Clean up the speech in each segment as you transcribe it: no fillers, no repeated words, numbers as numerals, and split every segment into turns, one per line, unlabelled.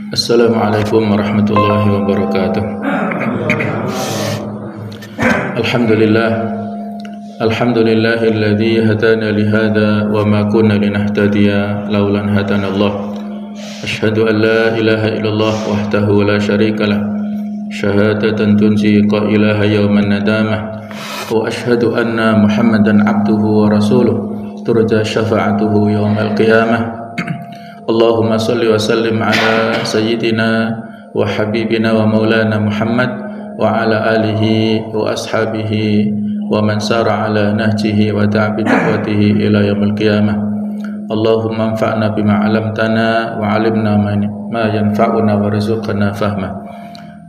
Assalamualaikum warahmatullahi wabarakatuh. Alhamdulillah. Alhamdulillahilladzi hadana lihada wa ma kunna linahtadiya laulan hadana Allah. Asyhadu an la ilaha illallah wahdahu la syarikalah. Syahadatan tunji qailaha yawman nadamah. Wa asyhadu anna Muhammadan abduhu wa rasuluh. Turja syafa'atuhu yawmal qiyamah. Allahumma salli wa sallim ala sayyidina wa habibina wa maulana Muhammad wa ala alihi wa ashabihi wa man sara ala nahjihi wa ta'bi da'watihi ila yaumil qiyamah. Allahumma anfa'na bima 'allamtana wa 'allimna ma yanfa'una warzuqna fahma.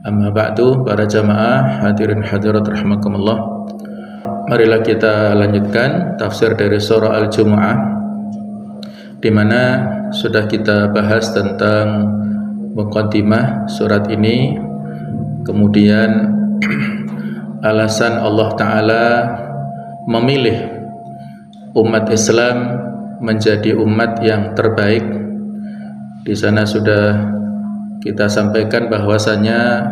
Amma ba'du, para jamaah hadirin hadirat rahimakumullah. Marilah kita lanjutkan tafsir dari surah Al-Jumu'ah, di mana sudah kita bahas tentang muqaddimah surat ini, kemudian alasan Allah Ta'ala memilih umat Islam menjadi umat yang terbaik. Di sana sudah kita sampaikan bahwasanya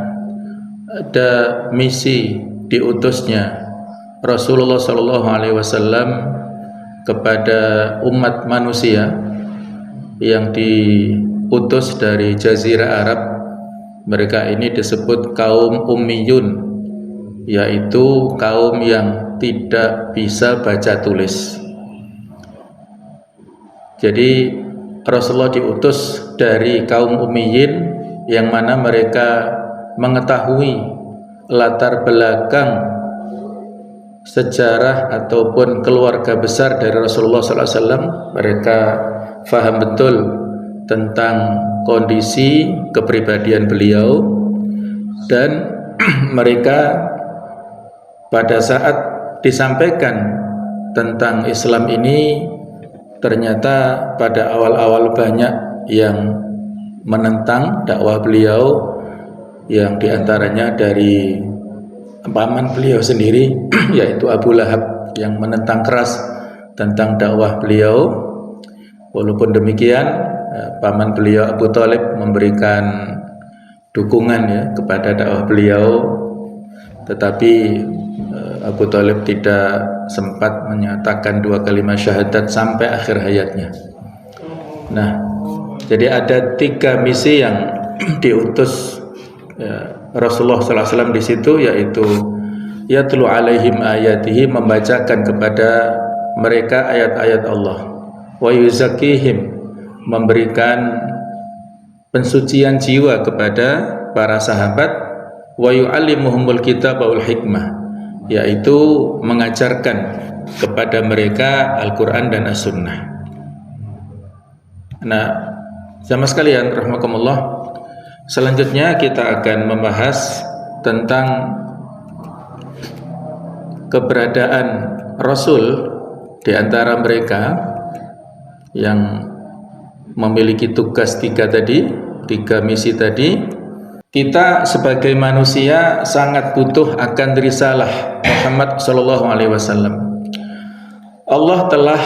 ada misi diutusnya Rasulullah SAW kepada umat manusia yang diutus dari Jazirah Arab. Mereka ini disebut kaum ummiyun, yaitu kaum yang tidak bisa baca tulis. Jadi Rasulullah diutus dari kaum ummiyin, yang mana mereka mengetahui latar belakang sejarah ataupun keluarga besar dari Rasulullah SAW. Mereka faham betul tentang kondisi kepribadian beliau, dan mereka pada saat disampaikan tentang Islam ini, ternyata pada awal-awal banyak yang menentang dakwah beliau, yang diantaranya dari paman beliau sendiri yaitu Abu Lahab, yang menentang keras tentang dakwah beliau. Walaupun demikian, paman beliau Abu Thalib memberikan dukungan ya kepada dakwah beliau, tetapi Abu Thalib tidak sempat menyatakan dua kalimat syahadat sampai akhir hayatnya. Nah, jadi ada tiga misi yang diutus Rasulullah SAW di situ, yaitu yatlu alaihim ayatihi, membacakan kepada mereka ayat-ayat Allah, wa yuzakihim, memberikan pensucian jiwa kepada para sahabat, wa yu'allimuhumul kitab wal hikmah, yaitu mengajarkan kepada mereka Al-Quran dan As-Sunnah. Nah, jamaah sekalian rahimakumullah, selanjutnya kita akan membahas tentang keberadaan Rasul di antara mereka yang memiliki tugas tiga misi tadi. Kita sebagai manusia sangat butuh akan risalah Muhammad SAW. Allah telah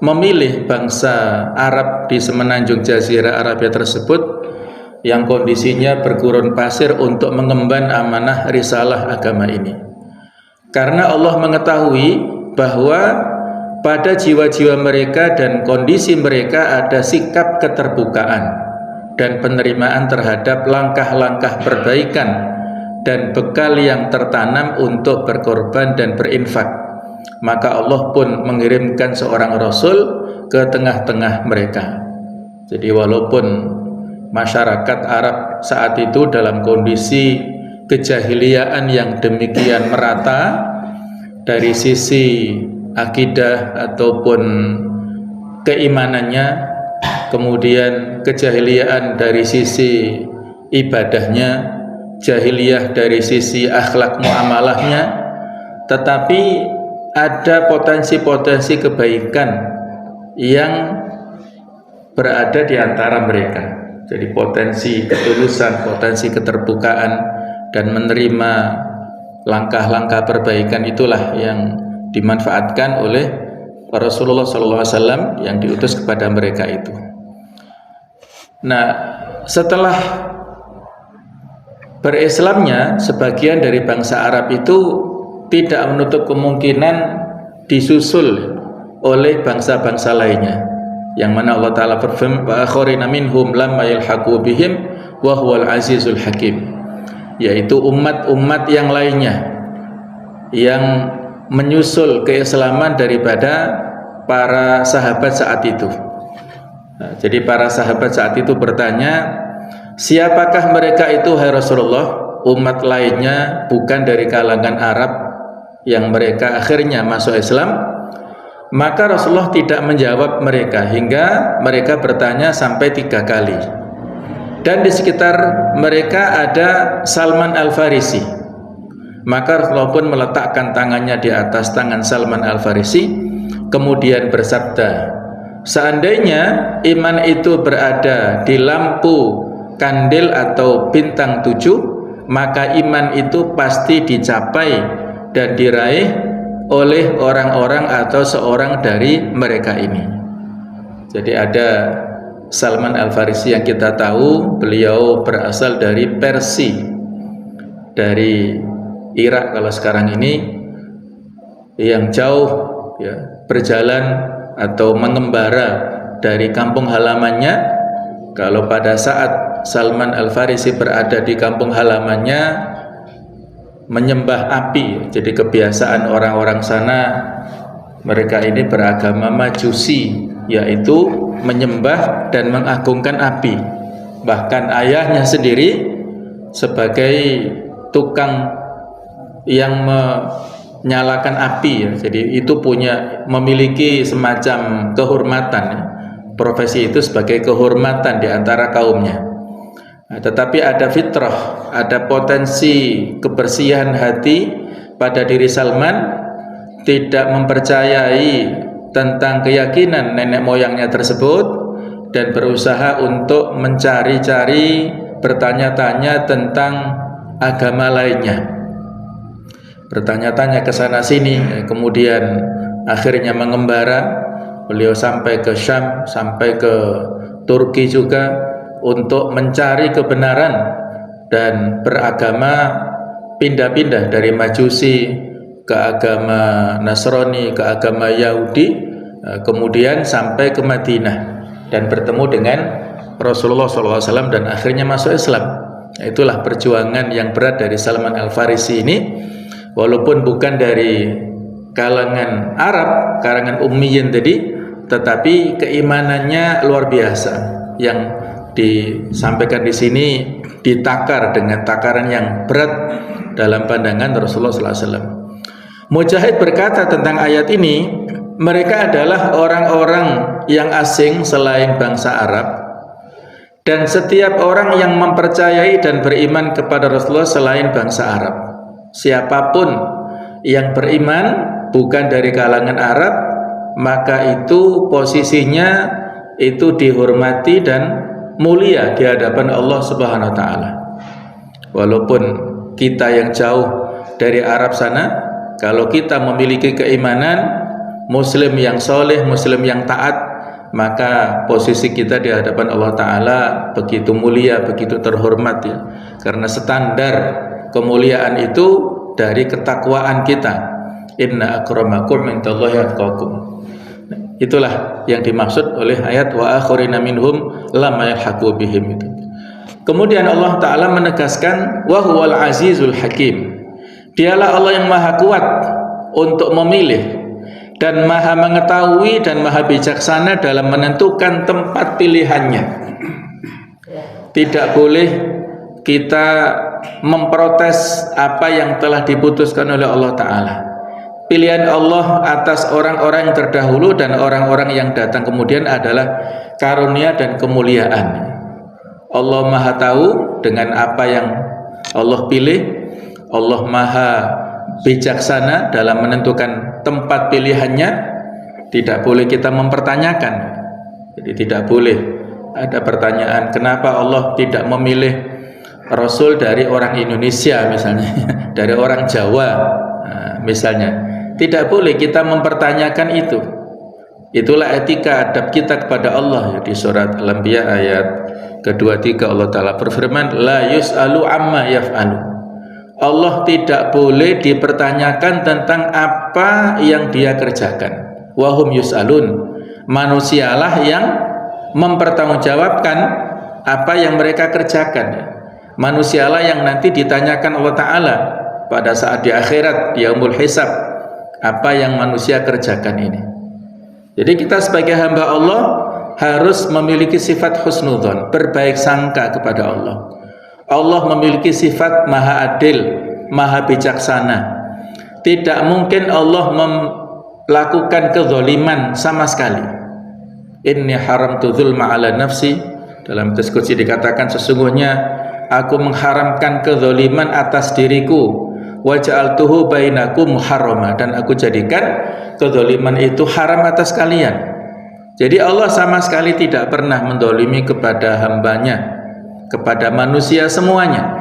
memilih bangsa Arab di semenanjung Jazirah Arabia tersebut, yang kondisinya bergurun pasir, untuk mengemban amanah risalah agama ini. Karena Allah mengetahui bahwa pada jiwa-jiwa mereka dan kondisi mereka ada sikap keterbukaan dan penerimaan terhadap langkah-langkah perbaikan dan bekal yang tertanam untuk berkorban dan berinfak. Maka Allah pun mengirimkan seorang Rasul ke tengah-tengah mereka. Jadi walaupun masyarakat Arab saat itu dalam kondisi kejahiliaan yang demikian merata dari sisi akidah ataupun keimanannya, kemudian kejahiliaan dari sisi ibadahnya, jahiliyah dari sisi akhlak muamalahnya, tetapi ada potensi-potensi kebaikan yang berada di antara mereka. Jadi potensi ketulusan, potensi keterbukaan dan menerima langkah-langkah perbaikan itulah yang dimanfaatkan oleh Rasulullah SAW yang diutus kepada mereka itu. Nah, setelah berislamnya sebagian dari bangsa Arab itu tidak menutup kemungkinan disusul oleh bangsa-bangsa lainnya, yang mana Allah Ta'ala berfirman wa akharina minhum lamma yalhaqu bihim wa huwal azizul hakim, yaitu umat-umat yang lainnya yang menyusul keislaman daripada para sahabat saat itu. Nah, jadi para sahabat saat itu bertanya, siapakah mereka itu hai Rasulullah? Umat lainnya bukan dari kalangan Arab yang mereka akhirnya masuk Islam. Maka Rasulullah tidak menjawab mereka hingga mereka bertanya sampai 3 kali. Dan di sekitar mereka ada Salman Al-Farisi. Maka Rasulullah pun meletakkan tangannya di atas tangan Salman Al-Farisi, kemudian bersabda, seandainya iman itu berada di lampu kandil atau bintang 7, maka iman itu pasti dicapai dan diraih oleh orang-orang atau seorang dari mereka ini. Jadi ada Salman Al-Farisi yang kita tahu, beliau berasal dari Persia, dari Irak kalau sekarang ini, yang jauh ya, berjalan atau mengembara dari kampung halamannya. Kalau pada saat Salman Al-Farisi berada di kampung halamannya, menyembah api. Jadi kebiasaan orang-orang sana, mereka ini beragama Majusi, yaitu menyembah dan mengagungkan api. Bahkan ayahnya sendiri sebagai tukang yang menyalakan api ya. Jadi itu memiliki semacam kehormatan ya. Profesi itu sebagai kehormatan di antara kaumnya. Nah, tetapi ada fitrah, ada potensi kebersihan hati pada diri Salman, tidak mempercayai tentang keyakinan nenek moyangnya tersebut dan berusaha untuk mencari-cari, bertanya-tanya tentang agama lainnya. Bertanya-tanya ke sana sini, kemudian akhirnya mengembara. Beliau sampai ke Syam, sampai ke Turki juga untuk mencari kebenaran dan beragama, pindah-pindah dari Majusi ke agama Nasrani, ke agama Yahudi, kemudian sampai ke Madinah dan bertemu dengan Rasulullah SAW dan akhirnya masuk Islam. Itulah perjuangan yang berat dari Salman Al-Farisi ini. Walaupun bukan dari kalangan Arab, kalangan Ummiyin tadi, tetapi keimanannya luar biasa. Yang disampaikan di sini ditakar dengan takaran yang berat dalam pandangan Rasulullah SAW. Mujahid berkata tentang ayat ini, mereka adalah orang-orang yang asing selain bangsa Arab, dan setiap orang yang mempercayai dan beriman kepada Rasulullah selain bangsa Arab. Siapapun yang beriman bukan dari kalangan Arab, maka itu posisinya itu dihormati dan mulia di hadapan Allah Subhanahu wa taala. Walaupun kita yang jauh dari Arab sana, kalau kita memiliki keimanan, muslim yang soleh, muslim yang taat, maka posisi kita di hadapan Allah Ta'ala begitu mulia, begitu terhormat ya. Karena standar kemuliaan itu dari ketakwaan kita. Inna akramakum indallahi atqakum. Itulah yang dimaksud oleh ayat wa akharina minhum lamma yalhaqu bihim itu. Kemudian Allah Ta'ala menegaskan wa huwal azizul hakim. Dialah Allah yang maha kuat untuk memilih dan maha mengetahui dan maha bijaksana dalam menentukan tempat pilihannya. Tidak boleh kita memprotes apa yang telah diputuskan oleh Allah Ta'ala. Pilihan Allah atas orang-orang yang terdahulu dan orang-orang yang datang kemudian adalah karunia dan kemuliaan. Allah maha tahu dengan apa yang Allah pilih. Allah maha bijaksana dalam menentukan tempat pilihannya. Tidak boleh kita mempertanyakan. Jadi tidak boleh ada pertanyaan kenapa Allah tidak memilih Rasul dari orang Indonesia misalnya, dari orang Jawa misalnya. Tidak boleh kita mempertanyakan itu. Itulah etika adab kita kepada Allah ya, di surat Al-Anbiya ayat kedua tiga Allah Ta'ala berfirman, la yus'alu amma yaf'alu. Allah tidak boleh dipertanyakan tentang apa yang dia kerjakan. Wahum yus'alun. Manusialah yang mempertanggungjawabkan apa yang mereka kerjakan. Manusialah yang nanti ditanyakan Allah Ta'ala pada saat di akhirat, di yaumul hisab, apa yang manusia kerjakan ini. Jadi kita sebagai hamba Allah harus memiliki sifat husnudzon, berbaik sangka kepada Allah. Allah memiliki sifat maha adil, maha bijaksana. Tidak mungkin Allah melakukan kezaliman sama sekali. Inni haramtu dzulma ala nafsi. Dalam hadis qudsi dikatakan, sesungguhnya aku mengharamkan kezaliman atas diriku. Wa ja'altuhu bainakum muharrama, dan aku jadikan kezaliman itu haram atas kalian. Jadi Allah sama sekali tidak pernah mendolimi kepada hambanya, kepada manusia semuanya,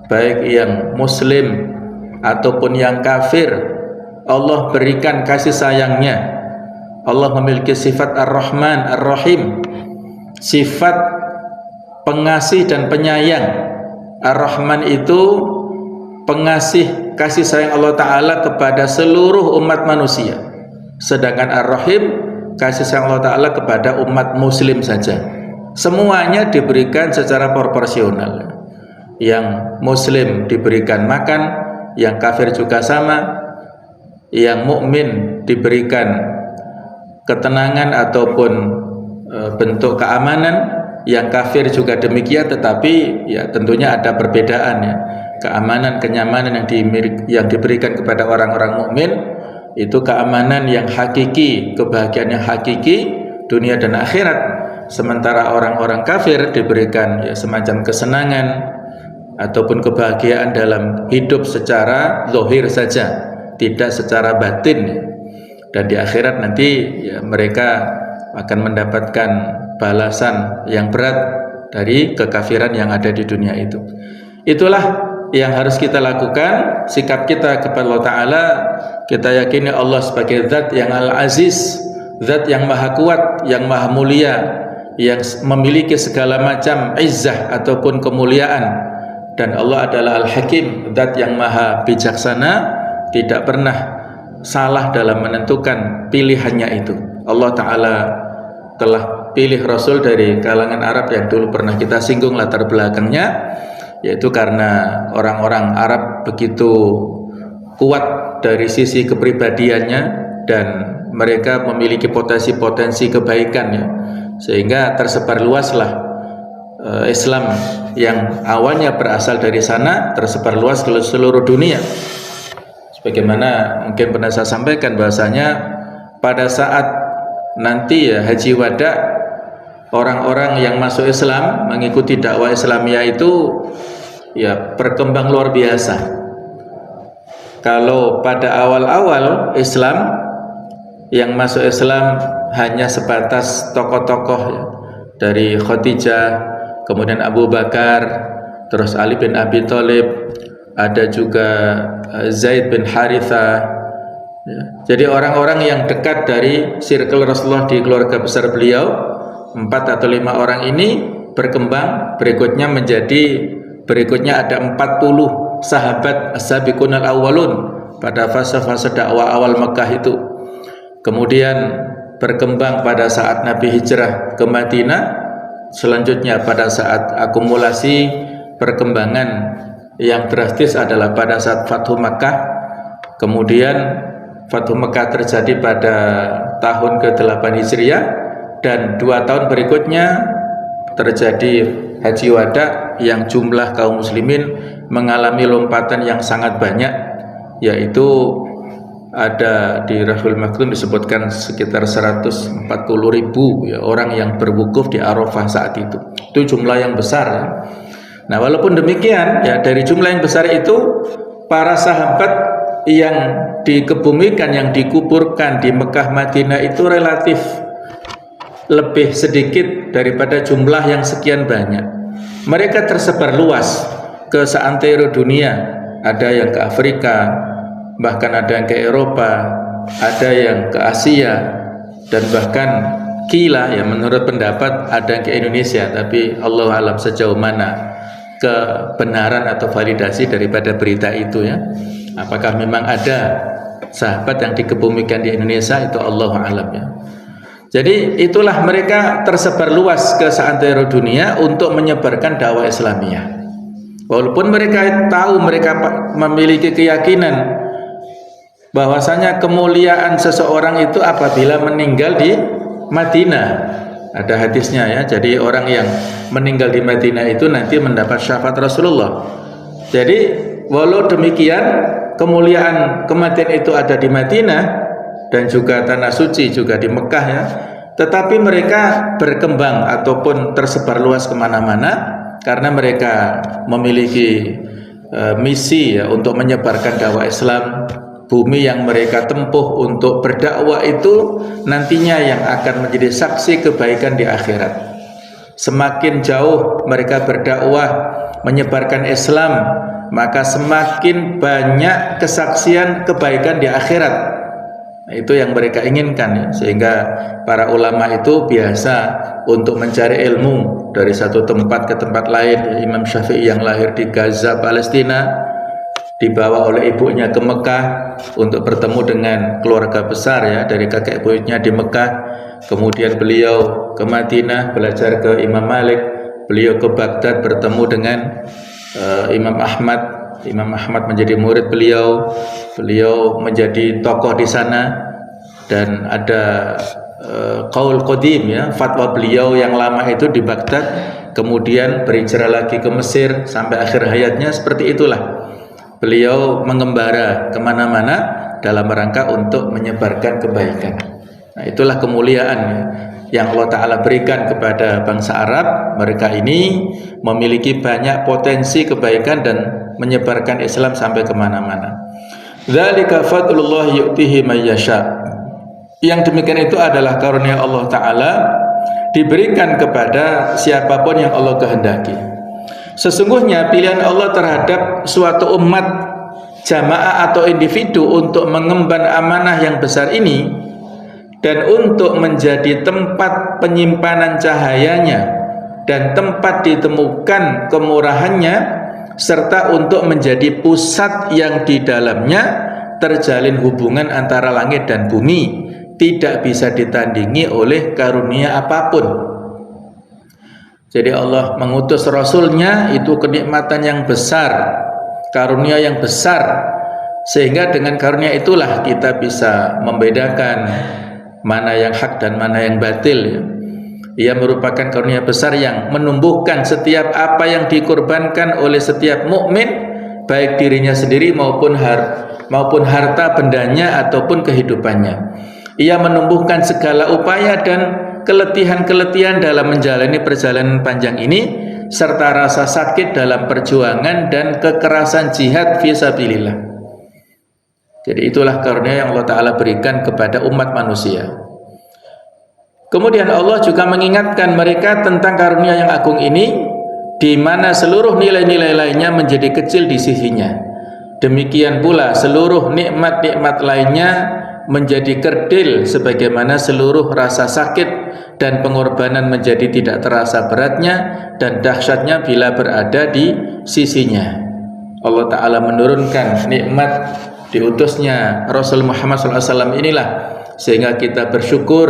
baik yang muslim ataupun yang kafir. Allah berikan kasih sayangnya. Allah memiliki sifat Ar-Rahman Ar-Rahim, sifat pengasih dan penyayang. Ar-Rahman itu pengasih, kasih sayang Allah Ta'ala kepada seluruh umat manusia, sedangkan Ar-Rahim, kasih sayang Allah Ta'ala kepada umat muslim saja. Semuanya diberikan secara proporsional. Yang muslim diberikan makan, yang kafir juga sama. Yang mukmin diberikan ketenangan ataupun bentuk keamanan, yang kafir juga demikian, tetapi ya tentunya ada perbedaan ya. Keamanan, kenyamanan yang diberikan kepada orang-orang mukmin itu keamanan yang hakiki, kebahagiaan yang hakiki dunia dan akhirat. Sementara orang-orang kafir diberikan ya semacam kesenangan ataupun kebahagiaan dalam hidup secara zahir saja, tidak secara batin. Dan di akhirat nanti ya mereka akan mendapatkan balasan yang berat dari kekafiran yang ada di dunia itu. Itulah yang harus kita lakukan. Sikap kita kepada Allah Ta'ala, kita yakini Allah sebagai zat yang Al-Aziz, zat yang maha kuat, yang maha mulia, yang memiliki segala macam izzah ataupun kemuliaan. Dan Allah adalah Al-Hakim, zat yang maha bijaksana, tidak pernah salah dalam menentukan pilihannya itu. Allah Ta'ala telah pilih Rasul dari kalangan Arab yang dulu pernah kita singgung latar belakangnya, yaitu karena orang-orang Arab begitu kuat dari sisi kepribadiannya dan mereka memiliki potensi-potensi kebaikannya, sehingga tersebar luaslah Islam yang awalnya berasal dari sana, tersebar luas ke seluruh dunia. Sebagaimana mungkin pernah saya sampaikan bahasanya pada saat nanti ya haji wada, orang-orang yang masuk Islam mengikuti dakwah Islamiyah itu ya berkembang luar biasa. Kalau pada awal-awal Islam yang masuk Islam hanya sebatas tokoh-tokoh ya, dari Khadijah, kemudian Abu Bakar, terus Ali bin Abi Thalib, ada juga Zaid bin Harithah ya. Jadi orang-orang yang dekat dari circle Rasulullah di keluarga besar beliau, 4 atau 5 orang ini berkembang, berikutnya ada 40 sahabat as-sabiqunal awwalun pada fase-fase dakwah awal Mekah itu. Kemudian berkembang pada saat Nabi hijrah ke Madinah, selanjutnya pada saat akumulasi perkembangan yang drastis adalah pada saat Fathu Makkah. Kemudian Fathu Makkah terjadi pada tahun ke-8 Hijriah, dan 2 tahun berikutnya terjadi Haji Wada yang jumlah kaum muslimin mengalami lompatan yang sangat banyak, yaitu ada di Rahul Maktum disebutkan sekitar 140.000 ya, orang yang berwukuf di Arafah saat itu. Itu jumlah yang besar ya. Nah, walaupun demikian ya, dari jumlah yang besar itu para sahabat yang dikebumikan, yang dikuburkan di Mekah Madinah itu relatif lebih sedikit daripada jumlah yang sekian banyak. Mereka tersebar luas ke seantero dunia, ada yang ke Afrika, bahkan ada yang ke Eropa, ada yang ke Asia, dan bahkan kila ya, menurut pendapat ada ke Indonesia, tapi Allah alam sejauh mana kebenaran atau validasi daripada berita itu ya. Apakah memang ada sahabat yang dikebumikan di Indonesia, itu Allah alam ya. Jadi itulah mereka tersebar luas ke seantero dunia untuk menyebarkan dakwah Islamiyah. Walaupun mereka tahu, mereka memiliki keyakinan bahwasanya kemuliaan seseorang itu apabila meninggal di Madinah. Ada hadisnya ya. Jadi orang yang meninggal di Madinah itu nanti mendapat syafaat Rasulullah. Jadi walau demikian kemuliaan kematian itu ada di Madinah dan juga tanah suci juga di Mekah ya. Tetapi mereka berkembang ataupun tersebar luas kemana-mana karena mereka memiliki misi ya, untuk menyebarkan dakwah Islam. Bumi yang mereka tempuh untuk berdakwah itu nantinya yang akan menjadi saksi kebaikan di akhirat. Semakin jauh mereka berdakwah menyebarkan Islam, maka semakin banyak kesaksian kebaikan di akhirat. Nah, itu yang mereka inginkan ya. Sehingga para ulama itu biasa untuk mencari ilmu dari satu tempat ke tempat lain. Imam Syafi'i yang lahir di Gaza, Palestina, dibawa oleh ibunya ke Mekah untuk bertemu dengan keluarga besar ya, dari kakek buyutnya di Mekah. Kemudian beliau ke Madinah belajar ke Imam Malik, beliau ke Baghdad bertemu dengan Imam Ahmad. Imam Ahmad menjadi murid beliau, beliau menjadi tokoh di sana. Dan ada qaul qadim ya, fatwa beliau yang lama itu di Baghdad, kemudian berhijrah lagi ke Mesir sampai akhir hayatnya. Seperti itulah beliau mengembara kemana-mana dalam rangka untuk menyebarkan kebaikan. Nah, itulah kemuliaan yang Allah Ta'ala berikan kepada bangsa Arab. Mereka ini memiliki banyak potensi kebaikan dan menyebarkan Islam sampai kemana-mana. Dzalika fadlullah yu'tihi may yasha. Yang demikian itu adalah karunia Allah Ta'ala, diberikan kepada siapapun yang Allah kehendaki. Sesungguhnya pilihan Allah terhadap suatu umat, jamaah atau individu untuk mengemban amanah yang besar ini dan untuk menjadi tempat penyimpanan cahayanya dan tempat ditemukan kemurahannya, serta untuk menjadi pusat yang di dalamnya terjalin hubungan antara langit dan bumi, tidak bisa ditandingi oleh karunia apapun. Jadi Allah mengutus Rasulnya itu kenikmatan yang besar, karunia yang besar, sehingga dengan karunia itulah kita bisa membedakan mana yang hak dan mana yang batil. Ia merupakan karunia besar yang menumbuhkan setiap apa yang dikorbankan oleh setiap mukmin, baik dirinya sendiri maupun harta bendanya ataupun kehidupannya. Ia menumbuhkan segala upaya dan keletihan-keletihan dalam menjalani perjalanan panjang ini, serta rasa sakit dalam perjuangan dan kekerasan jihad fisabilillah. Jadi itulah karunia yang Allah Ta'ala berikan kepada umat manusia. Kemudian Allah juga mengingatkan mereka tentang karunia yang agung ini, di mana seluruh nilai-nilai lainnya menjadi kecil di sisinya. Demikian pula seluruh nikmat-nikmat lainnya menjadi kerdil, sebagaimana seluruh rasa sakit dan pengorbanan menjadi tidak terasa beratnya dan dahsyatnya bila berada di sisinya. Allah Ta'ala menurunkan nikmat diutusnya Rasul Muhammad SAW inilah, sehingga kita bersyukur,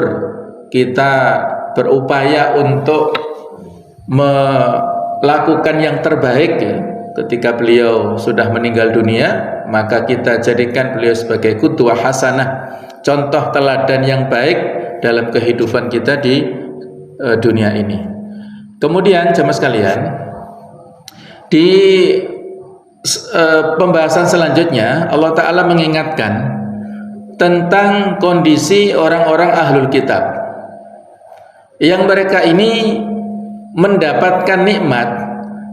kita berupaya untuk melakukan yang terbaik ya. Ketika beliau sudah meninggal dunia, maka kita jadikan beliau sebagai qudwah hasanah, contoh teladan yang baik dalam kehidupan kita di dunia ini. Kemudian jemaah sekalian, di pembahasan selanjutnya Allah Ta'ala mengingatkan tentang kondisi orang-orang ahlul kitab, yang mereka ini mendapatkan nikmat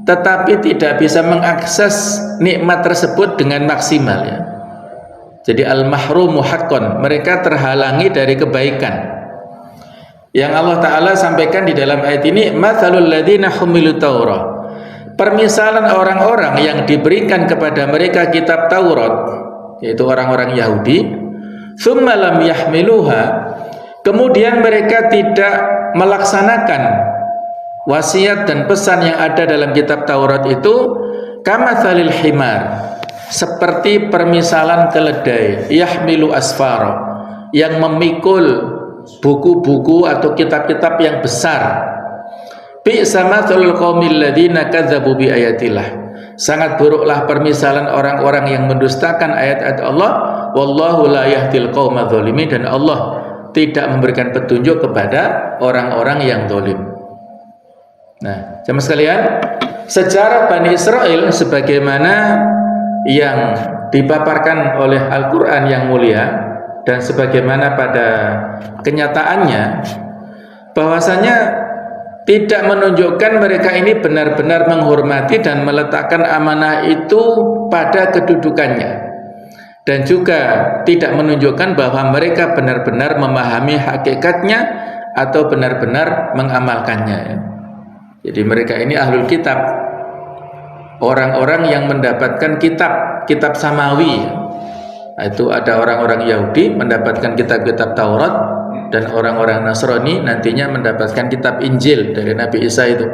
tetapi tidak bisa mengakses nikmat tersebut dengan maksimal ya. Jadi al-mahrumu haqqan, mereka terhalangi dari kebaikan. Yang Allah Ta'ala sampaikan di dalam ayat ini, mathalul ladzina humilu Taurah, permisalan orang-orang yang diberikan kepada mereka kitab Taurat, yaitu orang-orang Yahudi, tsumma lam yahmiluha, kemudian mereka tidak melaksanakan wasiat dan pesan yang ada dalam kitab Taurat itu, kamatsalil himar, seperti permisalan keledai, yahmilu asfara, yang memikul buku-buku atau kitab-kitab yang besar. Bi'sa matsalul qaumil ladzina kadzdzabu bi ayatillah, sangat buruklah permisalan orang-orang yang mendustakan ayat-ayat Allah. Wallahu la yahdil qaumadz dzalimin, dan Allah tidak memberikan petunjuk kepada orang-orang yang zalim. Nah, jemaah sekalian, sejarah Bani Israel sebagaimana yang dipaparkan oleh Al-Qur'an yang mulia dan sebagaimana pada kenyataannya, bahwasanya tidak menunjukkan mereka ini benar-benar menghormati dan meletakkan amanah itu pada kedudukannya, dan juga tidak menunjukkan bahwa mereka benar-benar memahami hakikatnya atau benar-benar mengamalkannya. Jadi mereka ini ahlul kitab, orang-orang yang mendapatkan kitab samawi. Itu ada orang-orang Yahudi mendapatkan kitab-kitab Taurat, dan orang-orang Nasrani nantinya mendapatkan kitab Injil dari Nabi Isa itu.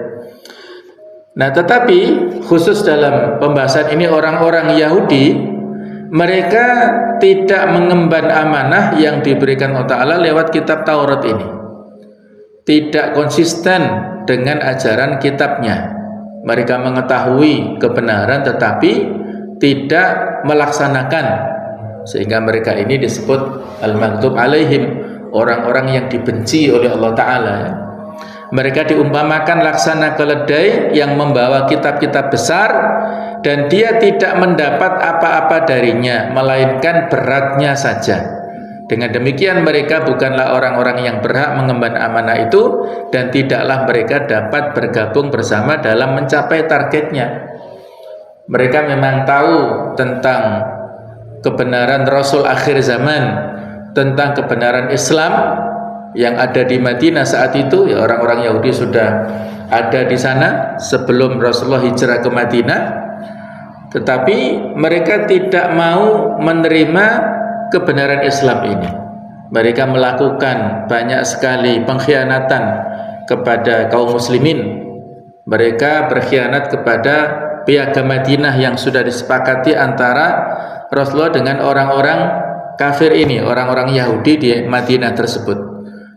Nah, tetapi khusus dalam pembahasan ini orang-orang Yahudi, mereka tidak mengemban amanah yang diberikan Allah Ta'ala lewat kitab Taurat ini, tidak konsisten dengan ajaran kitabnya. Mereka mengetahui kebenaran tetapi tidak melaksanakan, sehingga mereka ini disebut al-maghdub alaihim, orang-orang yang dibenci oleh Allah Ta'ala. Mereka diumpamakan laksana keledai yang membawa kitab-kitab besar, dan dia tidak mendapat apa-apa darinya melainkan beratnya saja. Dengan demikian mereka bukanlah orang-orang yang berhak mengemban amanah itu, dan tidaklah mereka dapat bergabung bersama dalam mencapai targetnya. Mereka memang tahu tentang kebenaran Rasul akhir zaman, tentang kebenaran Islam yang ada di Madinah saat itu. Ya, orang-orang Yahudi sudah ada di sana sebelum Rasulullah hijrah ke Madinah, tetapi mereka tidak mau menerima kebenaran Islam ini. Mereka melakukan banyak sekali pengkhianatan kepada kaum muslimin. Mereka berkhianat kepada piagam Madinah yang sudah disepakati antara Rasulullah dengan orang-orang kafir ini, orang-orang Yahudi di Madinah tersebut.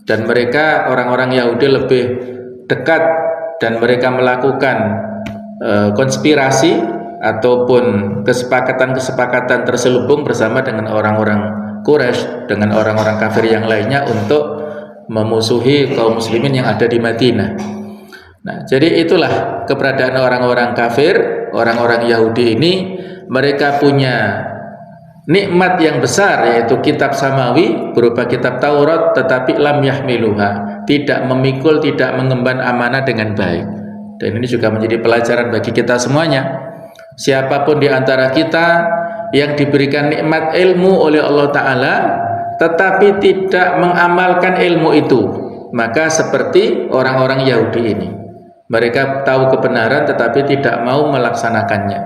Dan mereka, orang-orang Yahudi, lebih dekat, dan mereka melakukan konspirasi ataupun kesepakatan-kesepakatan terselubung bersama dengan orang-orang Quraisy, dengan orang-orang kafir yang lainnya untuk memusuhi kaum muslimin yang ada di Madinah. Nah, jadi itulah keberadaan orang-orang kafir, orang-orang Yahudi ini. Mereka punya nikmat yang besar, yaitu kitab samawi berupa kitab Taurat, tetapi lam yahmiluha, tidak memikul, tidak mengemban amanah dengan baik. Dan ini juga menjadi pelajaran bagi kita semuanya. Siapapun di antara kita yang diberikan nikmat ilmu oleh Allah Ta'ala tetapi tidak mengamalkan ilmu itu, maka seperti orang-orang Yahudi ini, mereka tahu kebenaran tetapi tidak mau melaksanakannya.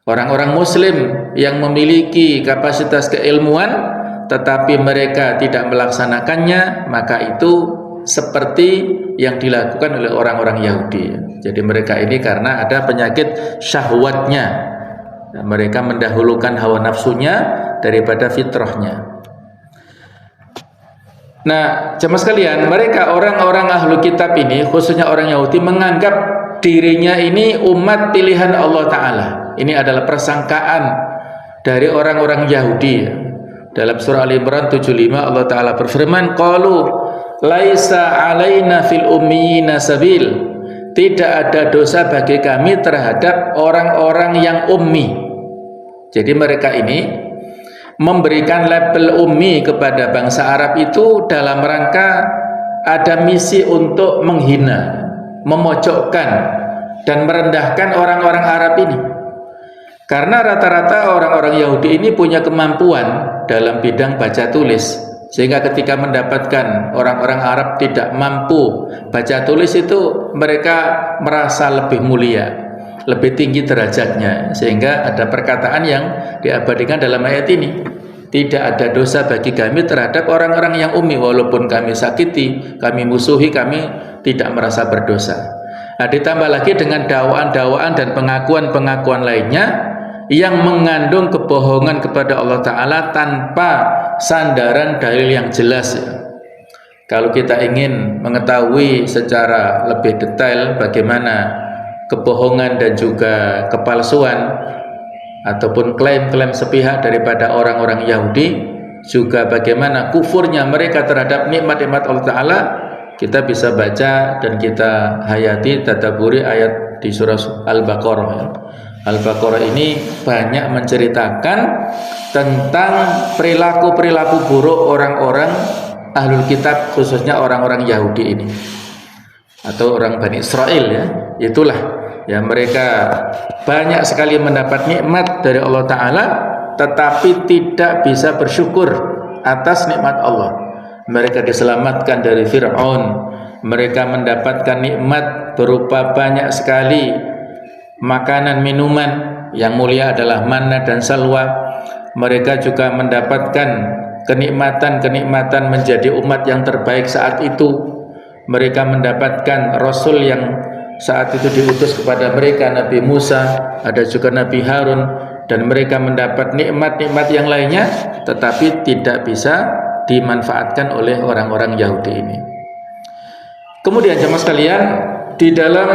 Orang-orang muslim yang memiliki kapasitas keilmuan tetapi mereka tidak melaksanakannya, maka itu seperti yang dilakukan oleh orang-orang Yahudi. Jadi mereka ini karena ada penyakit syahwatnya, mereka mendahulukan hawa nafsunya daripada fitrahnya. Nah, jemaah sekalian, mereka orang-orang ahlu kitab ini, khususnya orang Yahudi, menganggap dirinya ini umat pilihan Allah Ta'ala. Ini adalah persangkaan dari orang-orang Yahudi. Dalam surah Al-Imran 75 Allah Ta'ala berfirman, qalu laisa alaina fil ummiyina sabil, tidak ada dosa bagi kami terhadap orang-orang yang ummi. Jadi mereka ini memberikan label ummi kepada bangsa Arab itu dalam rangka ada misi untuk menghina, memojokkan dan merendahkan orang-orang Arab ini. Karena rata-rata orang-orang Yahudi ini punya kemampuan dalam bidang baca tulis, sehingga ketika mendapatkan orang-orang Arab tidak mampu baca tulis itu, mereka merasa lebih mulia, lebih tinggi derajatnya, sehingga ada perkataan yang diabadikan dalam ayat ini. tidak ada dosa bagi kami terhadap orang-orang yang ummi, walaupun kami sakiti, kami musuhi, kami tidak merasa berdosa. Nah, ditambah lagi dengan dakwaan-dakwaan dan pengakuan-pengakuan lainnya yang mengandung kebohongan kepada Allah Ta'ala tanpa sandaran dalil yang jelas ya. Kalau kita ingin mengetahui secara lebih detail bagaimana kebohongan dan juga kepalsuan ataupun klaim-klaim sepihak daripada orang-orang Yahudi, juga bagaimana kufurnya mereka terhadap nikmat-nikmat Allah Ta'ala, kita bisa baca dan kita hayati, tadaburi ayat di surah Al-Baqarah ya. Al-Baqarah ini banyak menceritakan tentang perilaku-perilaku buruk orang-orang Ahlul Kitab, khususnya orang-orang Yahudi ini atau orang Bani Israel ya. Itulah ya, mereka banyak sekali mendapat nikmat dari Allah Ta'ala tetapi tidak bisa bersyukur atas nikmat Allah. Mereka diselamatkan dari Fir'aun, mereka mendapatkan nikmat berupa banyak sekali makanan minuman, yang mulia adalah manna dan salwa. Mereka juga mendapatkan kenikmatan-kenikmatan menjadi umat yang terbaik saat itu. Mereka mendapatkan Rasul yang saat itu diutus kepada mereka, Nabi Musa, ada juga Nabi Harun, dan mereka mendapat nikmat-nikmat yang lainnya tetapi tidak bisa dimanfaatkan oleh orang-orang Yahudi ini. Kemudian jemaah sekalian, di dalam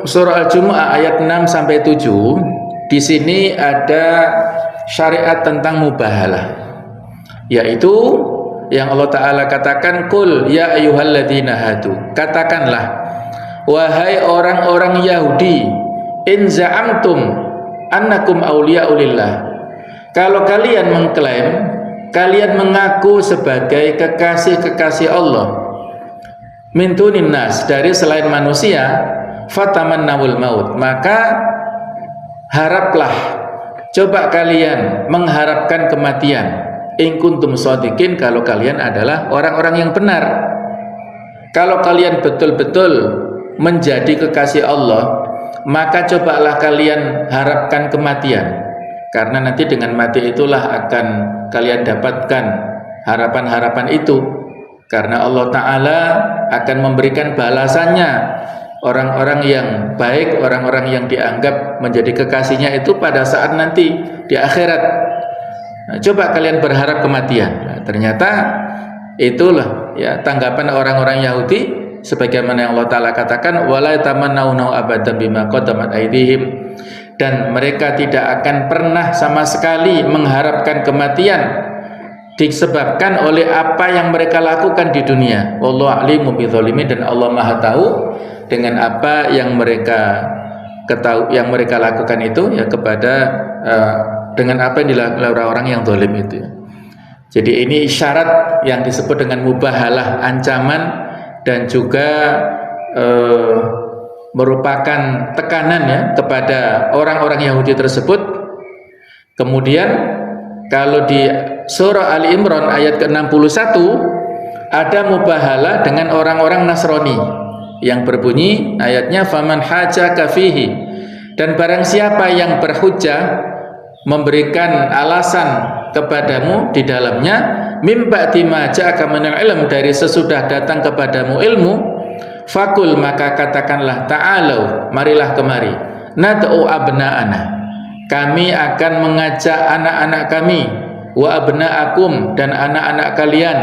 surah Al-Jumu'ah ayat 6 sampai 7, di sini ada syariat tentang mubahalah, yaitu yang Allah Ta'ala katakan, Qul ya ayyuhalladzina hadu, katakanlah wahai orang-orang Yahudi, in za'amtum annakum awliya'ulillah, kalau kalian mengklaim, kalian mengaku sebagai kekasih-kekasih Allah, min dunin nas, dari selain manusia, fatamannawul maut, maka haraplah, coba kalian mengharapkan kematian, in kuntum shadiqin, kalau kalian adalah orang-orang yang benar. Kalau kalian betul-betul menjadi kekasih Allah, maka cobalah kalian harapkan kematian, karena nanti dengan mati itulah akan kalian dapatkan harapan-harapan itu, karena Allah Ta'ala akan memberikan balasannya orang-orang yang baik, orang-orang yang dianggap menjadi kekasihnya itu pada saat nanti di akhirat. Nah, coba kalian berharap kematian. Nah, ternyata itulah ya tanggapan orang-orang Yahudi, sebagaimana yang Allah Ta'ala katakan, wala tamannawna abadan bima qaddamat aydihim, dan mereka tidak akan pernah sama sekali mengharapkan kematian disebabkan oleh apa yang mereka lakukan di dunia. Wallahu a'lamu bidzalimin, dan Allah Maha tahu dengan apa yang mereka yang mereka lakukan itu ya, kepada dengan apa yang dilakukan orang-orang yang zalim itu. Jadi ini isyarat yang disebut dengan mubahalah, ancaman dan juga merupakan tekanan ya kepada orang-orang Yahudi tersebut. Kemudian kalau di surah Ali Imran ayat ke-61 ada mubahalah dengan orang-orang Nasrani yang berbunyi ayatnya, faman hajaka fihi, dan barang siapa yang berhujjah, memberikan alasan kepadamu di dalamnya, mim ba'di ma ja'aka minal ilm, dari sesudah datang kepadamu ilmu, fakul, maka katakanlah, ta'alau, marilah kemari, nad'u abna'ana, kami akan mengajak anak-anak kami, wa abna'akum, dan anak-anak kalian,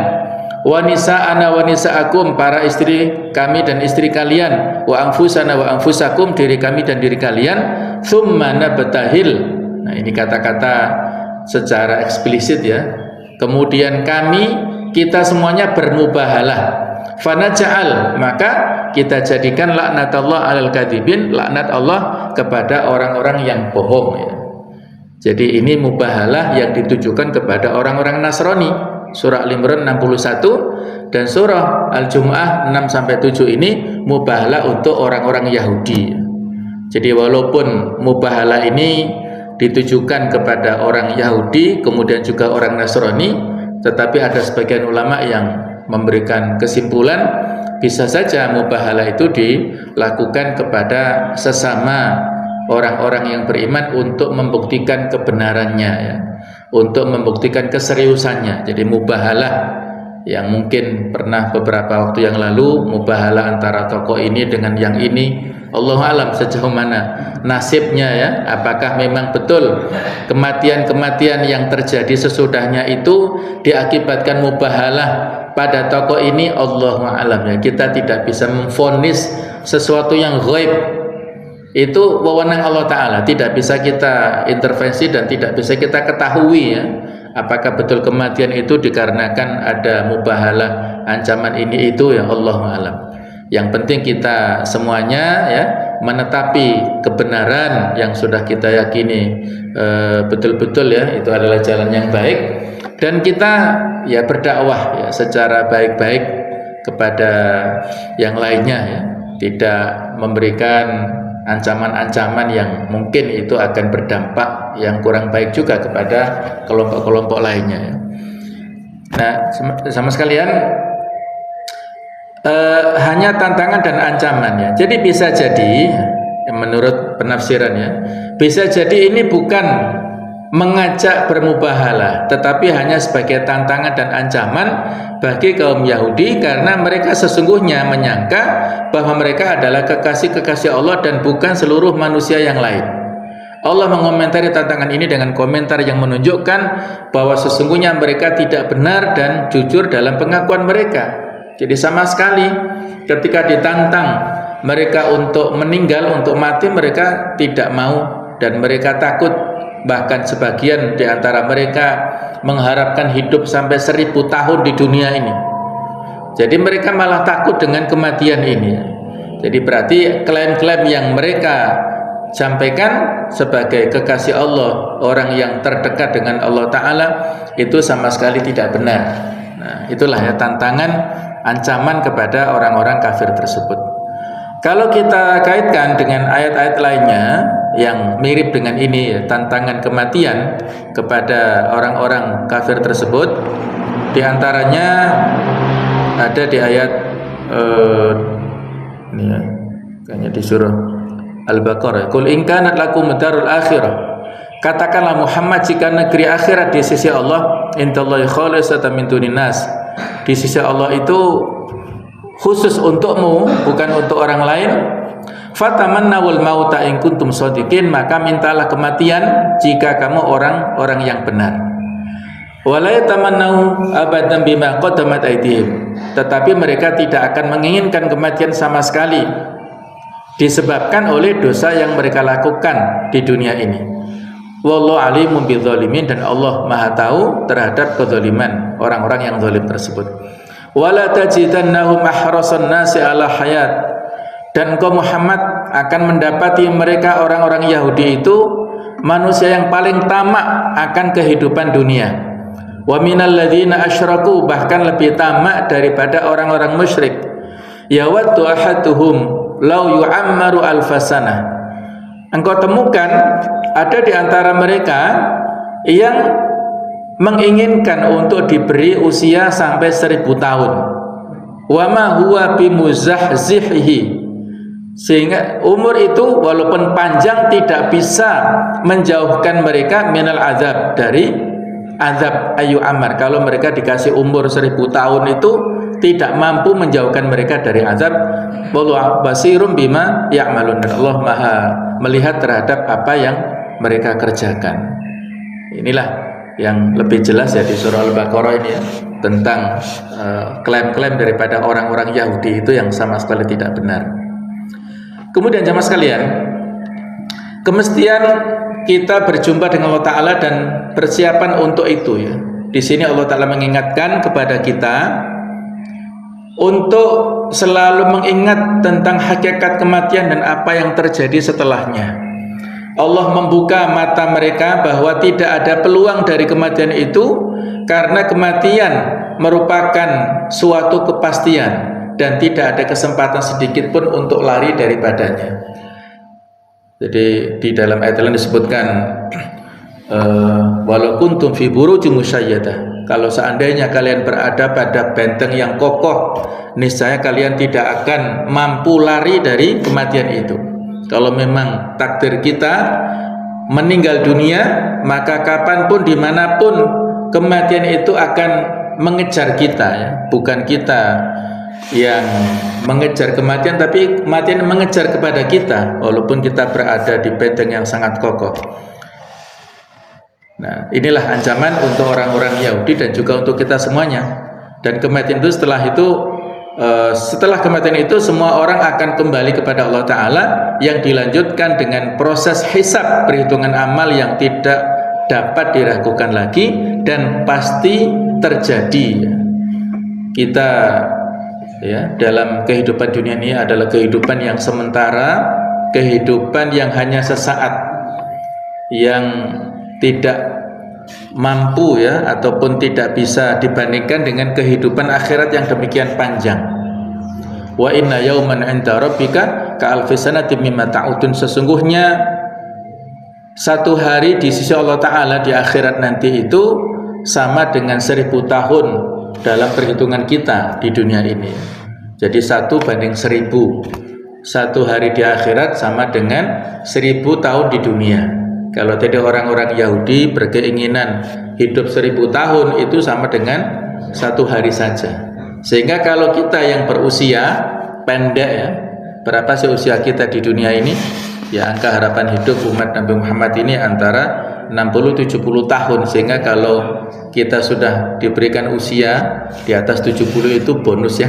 wa nisa'ana wa nisa'akum, para istri kami dan istri kalian, wa anfusana wa anfusakum, diri kami dan diri kalian, thumma nabtahil. Nah, ini kata-kata secara eksplisit ya. Kemudian kita semuanya bermubahalah, fanaja'al, maka kita jadikan laknatullah alal kadhibin, laknat Allah kepada orang-orang yang bohong ya. Jadi ini mubahalah yang ditujukan kepada orang-orang Nasrani. Surah Al-Imran 61 dan surah Al-Jumu'ah 6 sampai 7 ini mubahalah untuk orang-orang Yahudi. Jadi walaupun mubahalah ini ditujukan kepada orang Yahudi kemudian juga orang Nasrani, tetapi ada sebagian ulama yang memberikan kesimpulan bisa saja mubahalah itu dilakukan kepada sesama orang-orang yang beriman untuk membuktikan kebenarannya ya. untuk membuktikan keseriusannya. Jadi mubahalah yang mungkin pernah beberapa waktu yang lalu, mubahalah antara tokoh ini dengan yang ini, Allahu alam sejauh mana nasibnya ya, apakah memang betul kematian-kematian yang terjadi sesudahnya itu diakibatkan mubahalah pada tokoh ini, Allahu alam ya. Kita tidak bisa memvonis sesuatu yang ghaib, itu wewenang Allah Ta'ala, tidak bisa kita intervensi dan tidak bisa kita ketahui ya, apakah betul kematian itu dikarenakan ada mubahalah ancaman ini itu ya, Allahu alam. Yang penting kita semuanya ya menetapi kebenaran yang sudah kita yakini betul-betul ya itu adalah jalan yang baik, dan kita ya berdakwah ya secara baik-baik kepada yang lainnya ya, tidak memberikan ancaman-ancaman yang mungkin itu akan berdampak yang kurang baik juga kepada kelompok-kelompok lainnya ya. Nah, sama sekalian hanya tantangan dan ancaman ya. Jadi bisa jadi menurut penafsirannya, bisa jadi ini bukan mengajak bermubahalah, tetapi hanya sebagai tantangan dan ancaman bagi kaum Yahudi, karena mereka sesungguhnya menyangka bahwa mereka adalah kekasih-kekasih Allah dan bukan seluruh manusia yang lain. Allah mengomentari tantangan ini dengan komentar yang menunjukkan bahwa sesungguhnya mereka tidak benar dan jujur dalam pengakuan mereka. Jadi sama sekali ketika ditantang mereka untuk meninggal, untuk mati, mereka tidak mau dan mereka takut. Bahkan sebagian di antara mereka mengharapkan hidup sampai 1000 tahun di dunia ini. Jadi mereka malah takut dengan kematian ini. Jadi berarti klaim-klaim yang mereka sampaikan sebagai kekasih Allah, orang yang terdekat dengan Allah Ta'ala, itu sama sekali tidak benar. Nah, itulah ya tantangan, ancaman kepada orang-orang kafir tersebut. Kalau kita kaitkan dengan ayat-ayat lainnya yang mirip dengan ini ya, tantangan kematian kepada orang-orang kafir tersebut, di antaranya ada di ayat ini ya, kayaknya di surah Al-Baqarah, Qul in kanat lakum darul akhirah, katakanlah Muhammad, jika negeri akhirat di sisi Allah, intallahi khalisatan min dunin nas, di sisi Allah itu khusus untukmu, bukan untuk orang lain, fatamannawul mauta in kuntum shadiqin, maka mintalah kematian jika kamu orang-orang yang benar. Wala yatamannahu abadan bima qaddamat aydihim, tetapi mereka tidak akan menginginkan kematian sama sekali disebabkan oleh dosa yang mereka lakukan di dunia ini. Wallahu alimun bidzalimin, dan Allah Maha tahu terhadap kezaliman orang-orang yang zalim tersebut. Wala tajidannahum ahrasan nasi ala hayat, dan engkau Muhammad akan mendapati mereka orang-orang Yahudi itu manusia yang paling tamak akan kehidupan dunia. Wa minal ladzina asyraku, bahkan lebih tamak daripada orang-orang musyrik. Yawaddu ahaduhum law yu'ammaru alfasanah, engkau temukan ada di antara mereka yang menginginkan untuk diberi usia sampai 1000 tahun. Wa ma huwa bimuzahzihi, sehingga umur itu walaupun panjang tidak bisa menjauhkan mereka minal azab, dari azab ayu amar. Kalau mereka dikasih umur 1000 tahun itu tidak mampu menjauhkan mereka dari azab. Wallahu basirum bima ya'malun, Allah Maha melihat terhadap apa yang mereka kerjakan. Inilah yang lebih jelas ya di surah Al-Baqarah ini ya, tentang klaim-klaim daripada orang-orang Yahudi itu yang sama sekali tidak benar. Kemudian jamaah sekalian, kemestian kita berjumpa dengan Allah Ta'ala dan persiapan untuk itu ya. Di sini Allah Ta'ala mengingatkan kepada kita untuk selalu mengingat tentang hakikat kematian dan apa yang terjadi setelahnya. Allah membuka mata mereka bahwa tidak ada peluang dari kematian itu, karena kematian merupakan suatu kepastian dan tidak ada kesempatan sedikit pun untuk lari daripadanya. Jadi di dalam ayat lain disebutkan walau kuntum fi burujin musyayyadah, kalau seandainya kalian berada pada benteng yang kokoh, niscaya kalian tidak akan mampu lari dari kematian itu. Kalau memang takdir kita meninggal dunia, maka kapanpun dimanapun kematian itu akan mengejar kita ya. Bukan kita yang mengejar kematian, tapi kematian mengejar kepada kita walaupun kita berada di benteng yang sangat kokoh. Nah, inilah ancaman untuk orang-orang Yahudi dan juga untuk kita semuanya. Dan kematian itu setelah kematian itu semua orang akan kembali kepada Allah Ta'ala, yang dilanjutkan dengan proses hisab, perhitungan amal yang tidak dapat diragukan lagi dan pasti terjadi. Kita ya, dalam kehidupan dunia ini adalah kehidupan yang sementara, kehidupan yang hanya sesaat, yang tidak mampu ya, ataupun tidak bisa dibandingkan dengan kehidupan akhirat yang demikian panjang. Wa inna yauman 'inda rabbika ka'alfi sanatin mimma ta'udun. Sesungguhnya satu hari di sisi Allah Ta'ala di akhirat nanti itu sama dengan 1000 tahun dalam perhitungan kita di dunia ini. Jadi 1:1000. Satu hari di akhirat sama dengan 1000 tahun di dunia. Kalau tadi orang-orang Yahudi berkeinginan hidup 1000 tahun, itu sama dengan satu hari saja. Sehingga kalau kita yang berusia pendek ya, berapa sih usia kita di dunia ini? Ya, angka harapan hidup umat Nabi Muhammad ini antara 60-70 tahun. Sehingga kalau kita sudah diberikan usia di atas 70 itu bonus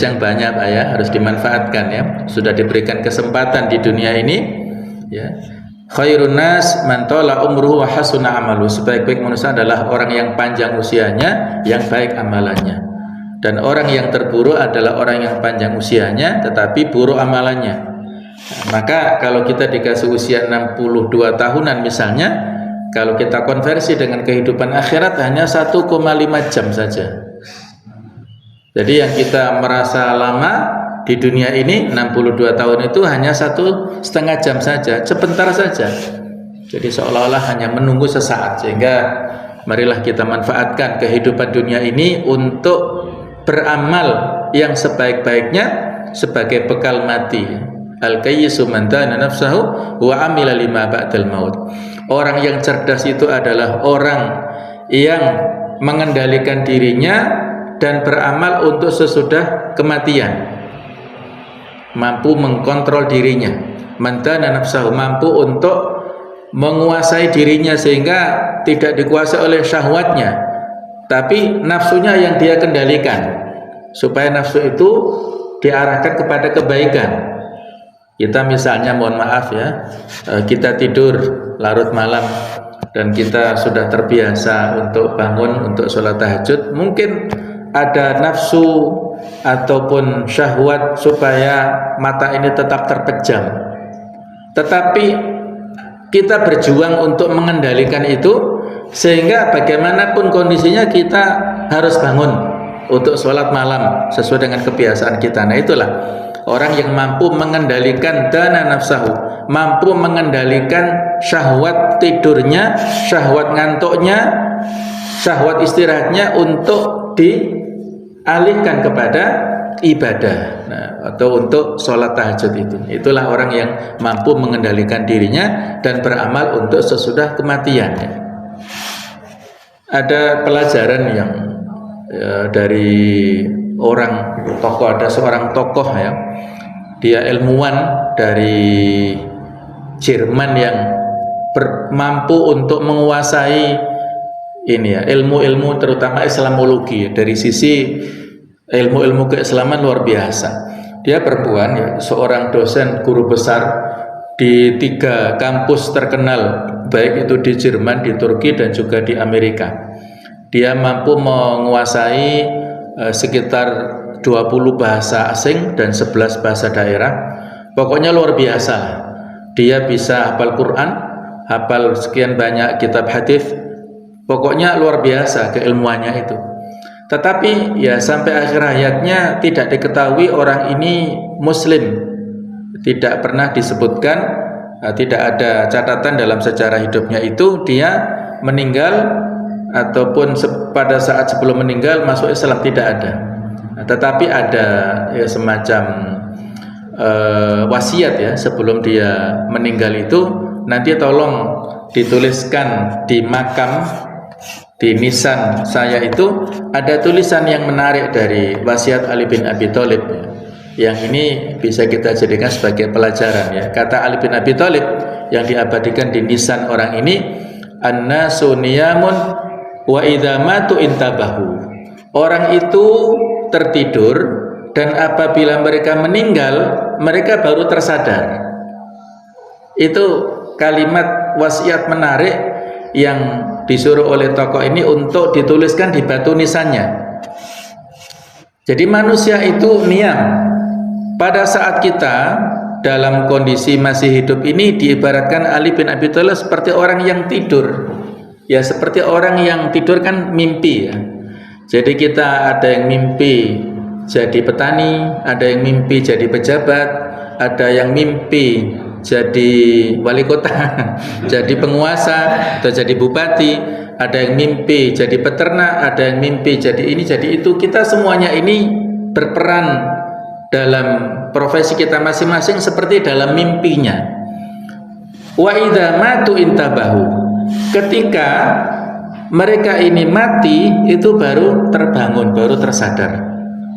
yang banyak ya, harus dimanfaatkan ya. Sudah diberikan kesempatan di dunia ini ya. Khairun nas man tala umruhu wa hasuna amalu. Sebaik-baik manusia adalah orang yang panjang usianya, yang baik amalannya. Dan orang yang terburuk adalah orang yang panjang usianya tetapi buruk amalannya. Maka kalau kita dikasih usia 62 tahunan misalnya, kalau kita konversi dengan kehidupan akhirat hanya 1,5 jam saja. Jadi yang kita merasa lama di dunia ini 62 tahun itu hanya 1,5 jam saja, sebentar saja. Jadi seolah-olah hanya menunggu sesaat. Sehingga marilah kita manfaatkan kehidupan dunia ini untuk beramal yang sebaik-baiknya sebagai bekal mati. Al-kayyisu man dana nafsahu wa amila lima ba'dal maut. Orang yang cerdas itu adalah orang yang mengendalikan dirinya dan beramal untuk sesudah kematian, mampu mengkontrol dirinya. Man dana nafsahu, mampu untuk menguasai dirinya sehingga tidak dikuasai oleh syahwatnya, tapi nafsunya yang dia kendalikan, supaya nafsu itu diarahkan kepada kebaikan. Kita misalnya, mohon maaf ya, kita tidur larut malam dan kita sudah terbiasa untuk bangun untuk sholat tahajud. Mungkin ada nafsu ataupun syahwat supaya mata ini tetap terpejam, tetapi kita berjuang untuk mengendalikan itu, sehingga bagaimanapun kondisinya kita harus bangun untuk sholat malam sesuai dengan kebiasaan kita. Nah, itulah orang yang mampu mengendalikan dana nafsahu, mampu mengendalikan syahwat tidurnya, syahwat ngantuknya, syahwat istirahatnya untuk dialihkan kepada ibadah, nah, atau untuk sholat tahajud itu. Itulah orang yang mampu mengendalikan dirinya dan beramal untuk sesudah kematiannya. Ada pelajaran yang dari orang tokoh, ada seorang tokoh ya, dia ilmuwan dari Jerman yang mampu untuk menguasai ini ya, ilmu-ilmu terutama Islamologi. Dari sisi ilmu-ilmu keislaman luar biasa. Dia perempuan ya, seorang dosen guru besar di 3 kampus terkenal, baik itu di Jerman, di Turki dan juga di Amerika. Dia mampu menguasai sekitar 20 bahasa asing dan 11 bahasa daerah. Pokoknya luar biasa. Dia bisa hafal Quran, hafal sekian banyak kitab hadis. Pokoknya luar biasa keilmuannya itu. Tetapi ya sampai akhir hayatnya tidak diketahui orang ini Muslim. Tidak pernah disebutkan, tidak ada catatan dalam sejarah hidupnya itu dia meninggal ataupun pada saat sebelum meninggal masuk Islam, tidak ada. Tetapi ada ya, semacam wasiat ya, sebelum dia meninggal itu nanti tolong dituliskan di makam, di nisan saya itu ada tulisan yang menarik dari wasiat Ali bin Abi Thalib. Yang ini bisa kita jadikan sebagai pelajaran ya. Kata Ali bin Abi Thalib yang diabadikan di nisan orang ini, annasu niyamun wa idza matu intabahu. Orang itu tertidur dan apabila mereka meninggal mereka baru tersadar. Itu kalimat wasiat menarik yang disuruh oleh tokoh ini untuk dituliskan di batu nisannya. Jadi manusia itu niam. Pada saat kita dalam kondisi masih hidup ini diibaratkan Ali bin Abi Thalib seperti orang yang tidur. Ya seperti orang yang tidur kan mimpi ya. Jadi kita ada yang mimpi jadi petani, ada yang mimpi jadi pejabat, ada yang mimpi jadi wali kota, jadi penguasa atau jadi bupati, ada yang mimpi jadi peternak, ada yang mimpi jadi ini jadi itu. Kita semuanya ini berperan dalam profesi kita masing-masing seperti dalam mimpinya. Wa idza matu intabahu. Ketika mereka ini mati itu baru terbangun, baru tersadar.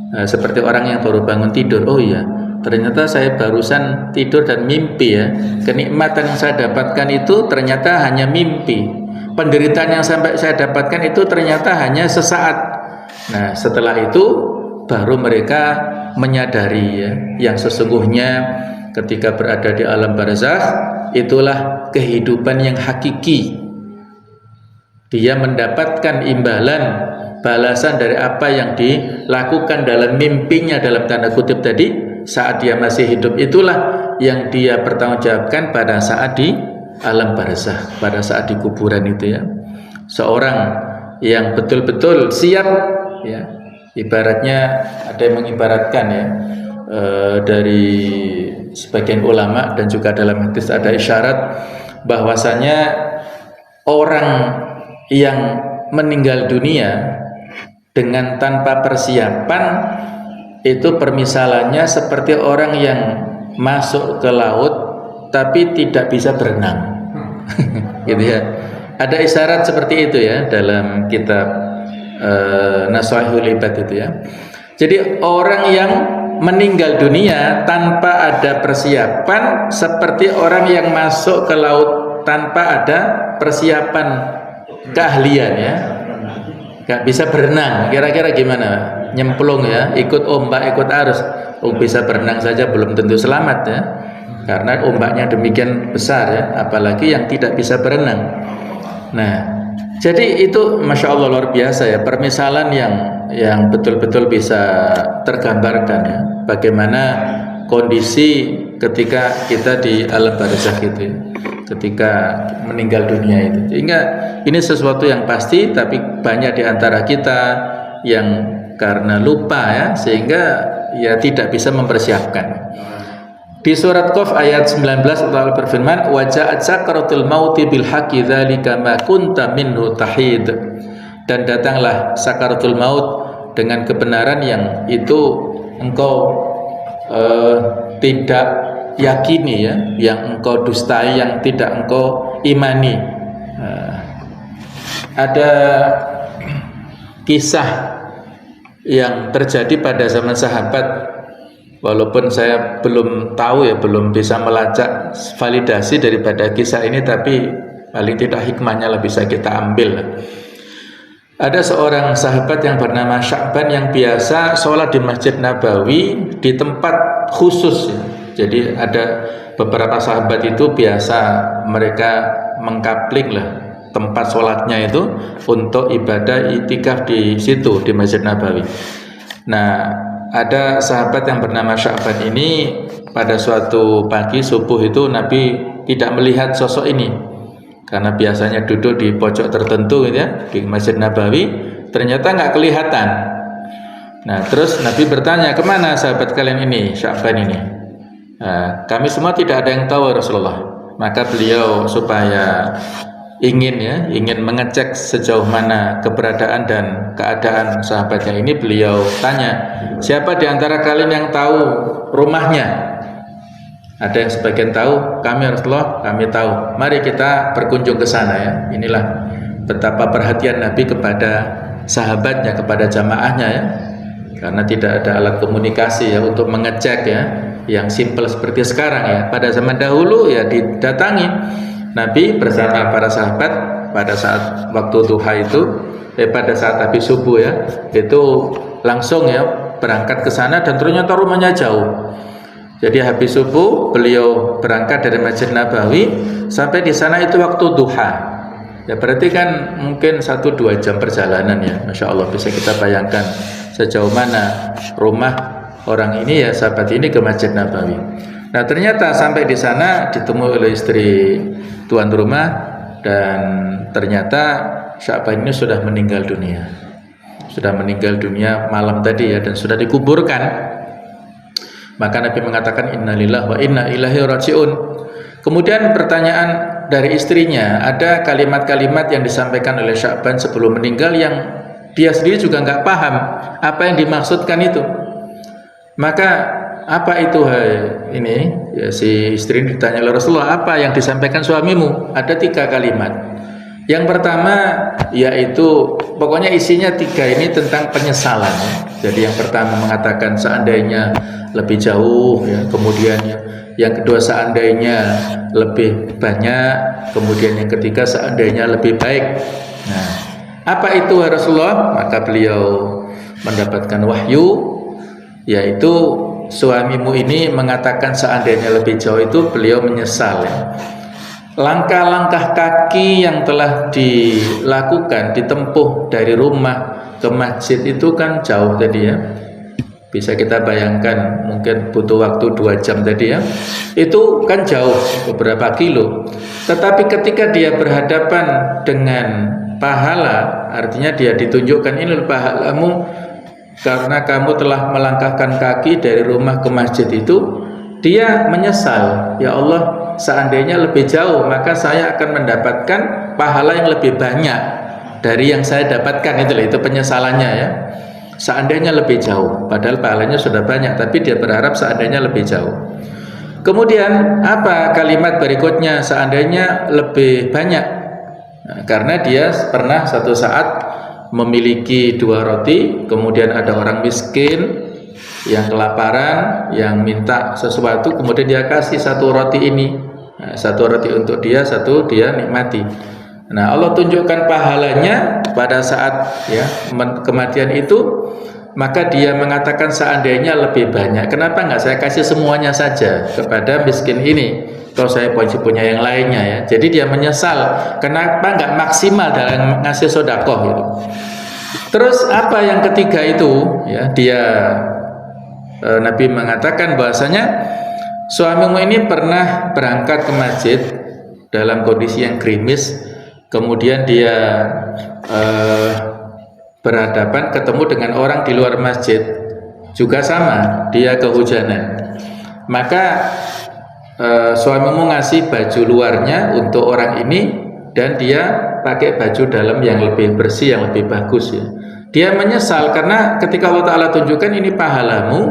Nah, seperti orang yang baru bangun tidur. Oh iya, ternyata saya barusan tidur dan mimpi ya. Kenikmatan yang saya dapatkan itu ternyata hanya mimpi. Penderitaan yang sampai saya dapatkan itu ternyata hanya sesaat. Nah, setelah itu baru mereka menyadari ya, yang sesungguhnya ketika berada di alam barzakh itulah kehidupan yang hakiki. Dia mendapatkan imbalan, balasan dari apa yang dilakukan dalam mimpinya dalam tanda kutip tadi saat dia masih hidup. Itulah yang dia pertanggungjawabkan pada saat di alam barzakh, pada saat di kuburan itu ya. Seorang yang betul-betul siap ya. Ibaratnya ada yang mengibaratkan ya dari sebagian ulama dan juga dalam hadis ada isyarat bahwasanya orang yang meninggal dunia dengan tanpa persiapan itu permisalannya seperti orang yang masuk ke laut tapi tidak bisa berenang. Gitu ya. Ada isyarat seperti itu ya dalam kitab Nasaihul Ibad itu ya. Jadi orang yang meninggal dunia tanpa ada persiapan seperti orang yang masuk ke laut tanpa ada persiapan keahlian ya. Gak bisa berenang. Kira-kira gimana? Nyemplung ya, ikut ombak, ikut arus. Oh, bisa berenang saja belum tentu selamat ya. Karena ombaknya demikian besar ya, apalagi yang tidak bisa berenang. Nah, jadi itu Masya Allah luar biasa ya, permisalan yang betul-betul bisa tergambarkan ya, bagaimana kondisi ketika kita di alam barzakh itu ya, ketika meninggal dunia itu. Sehingga ini sesuatu yang pasti, tapi banyak di antara kita yang karena lupa ya, sehingga ya tidak bisa mempersiapkan. Di surat Qaf ayat 19 Allah berfirman, wa ja'at sakaratul mauti bil haqqi dzalika ma kunta minhu tahid. Dan datanglah sakaratul maut dengan kebenaran yang itu engkau tidak yakini ya, yang engkau dustai, yang tidak engkau imani. Ada kisah yang terjadi pada zaman sahabat. Walaupun saya belum tahu ya, belum bisa melacak validasi daripada kisah ini, tapi paling tidak hikmahnya lah bisa kita ambil. Ada seorang sahabat yang bernama Sya'ban yang biasa sholat di Masjid Nabawi di tempat khusus ya. Jadi ada beberapa sahabat itu biasa mereka mengkapling lah tempat sholatnya itu untuk ibadah itikaf di situ di Masjid Nabawi. Nah, ada sahabat yang bernama Sya'ban ini pada suatu pagi subuh itu Nabi tidak melihat sosok ini karena biasanya duduk di pojok tertentu gitu ya di Masjid Nabawi, ternyata nggak kelihatan. Nah terus Nabi bertanya, kemana sahabat kalian ini, Sya'ban ini? Nah, kami semua tidak ada yang tahu Rasulullah. Maka beliau supaya ingin mengecek sejauh mana keberadaan dan keadaan sahabatnya ini, beliau tanya, siapa di antara kalian yang tahu rumahnya? Ada yang sebagian tahu, kami Rasulullah, kami tahu. Mari kita berkunjung ke sana ya. Inilah betapa perhatian Nabi kepada sahabatnya, kepada jamaahnya ya. Karena tidak ada alat komunikasi ya untuk mengecek ya, yang simpel seperti sekarang ya. Pada zaman dahulu ya didatangi Nabi bersama para sahabat pada saat waktu duha itu, pada saat habis subuh ya, itu langsung ya berangkat ke sana dan ternyata rumahnya jauh. Jadi habis subuh beliau berangkat dari Masjid Nabawi sampai di sana itu waktu duha. Ya berarti kan mungkin 1-2 jam perjalanan ya. Masya Allah, bisa kita bayangkan sejauh mana rumah orang ini ya, sahabat ini ke Masjid Nabawi. Nah ternyata sampai di sana ditemui oleh istri tuan rumah dan ternyata Sya'ban ini sudah meninggal dunia. Sudah meninggal dunia malam tadi ya, dan sudah dikuburkan. Maka Nabi mengatakan innalillahi wa inna ilaihi raji'un. Kemudian pertanyaan dari istrinya, ada kalimat-kalimat yang disampaikan oleh Sya'ban sebelum meninggal yang dia sendiri juga nggak paham apa yang dimaksudkan itu. Maka apa itu ini ya, si istri ditanya oleh Rasulullah, apa yang disampaikan suamimu? Ada 3 kalimat. Yang pertama yaitu pokoknya isinya 3 ini tentang penyesalan ya. Jadi yang pertama mengatakan seandainya lebih jauh ya, kemudian yang kedua seandainya lebih banyak, kemudian yang ketiga seandainya lebih baik. Nah, apa itu Rasulullah? Maka beliau mendapatkan wahyu, yaitu suamimu ini mengatakan seandainya lebih jauh, itu beliau menyesal ya. Langkah-langkah kaki yang telah dilakukan, ditempuh dari rumah ke masjid itu kan jauh tadi ya. Bisa kita bayangkan mungkin butuh waktu 2 jam tadi ya. Itu kan jauh, beberapa kilo. Tetapi ketika dia berhadapan dengan pahala, artinya dia ditunjukkan ini pahalamu karena kamu telah melangkahkan kaki dari rumah ke masjid itu, dia menyesal. Ya Allah, seandainya lebih jauh maka saya akan mendapatkan pahala yang lebih banyak dari yang saya dapatkan. Itu penyesalannya ya. Seandainya lebih jauh, padahal pahalanya sudah banyak, tapi dia berharap seandainya lebih jauh. Kemudian apa kalimat berikutnya? Seandainya lebih banyak. Nah, karena dia pernah satu saat memiliki 2 roti, kemudian ada orang miskin yang kelaparan, yang minta sesuatu, kemudian dia kasih 1 roti ini. Nah, 1 roti untuk dia, 1 dia nikmati. Nah, Allah tunjukkan pahalanya pada saat ya kematian itu, maka dia mengatakan seandainya lebih banyak. Kenapa enggak saya kasih semuanya saja kepada miskin ini? Kalau saya punya yang lainnya ya. Jadi dia menyesal kenapa enggak maksimal dalam ngasih sedekah gitu. Terus apa yang ketiga itu ya, Nabi mengatakan bahwasanya suamimu ini pernah berangkat ke masjid dalam kondisi yang gerimis. Kemudian dia berhadapan ketemu dengan orang di luar masjid, juga sama, dia kehujanan. Maka suamimu ngasih baju luarnya untuk orang ini dan dia pakai baju dalam yang lebih bersih, yang lebih bagus ya. Dia menyesal karena ketika Allah Ta'ala tunjukkan ini pahalamu